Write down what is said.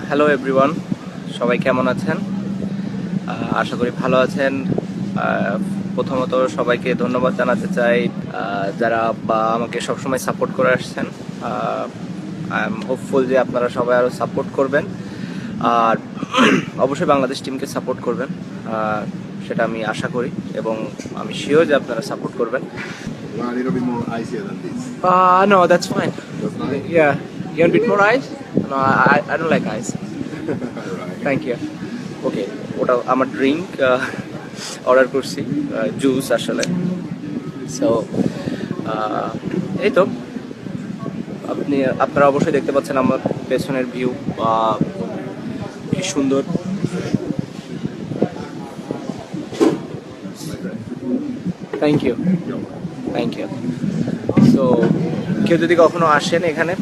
Hello everyone, সবাই কেমন আছেন? আশা করি ভালো আছেন। প্রথমত সবাইকে ধন্যবাদ জানাতে চাই, যারা আমাকে সবসময় সাপোর্ট করে আসছেন। আই এম হোপফুল যে আপনারা সবাই আরও সাপোর্ট করবেন, আর অবশ্যই বাংলাদেশ টিমকে সাপোর্ট করবেন। সেটা আমি আশা করি এবং আমি শিওর যে আপনারা সাপোর্ট করবেন। Well, a little bit more icier than this. No, that's fine. That's fine? Yeah, you want a bit more ice? No, I don't like ice. Alright. Thank you. Okay, ওটা আমার drink order করছি, juice আসলে। So এই তো, আপনারা অবশ্যই দেখতে পাচ্ছেন আমার পেছনের ভিউ, কি সুন্দর। Thank you, thank you. So কেউ যদি কখনো আসেন এখানে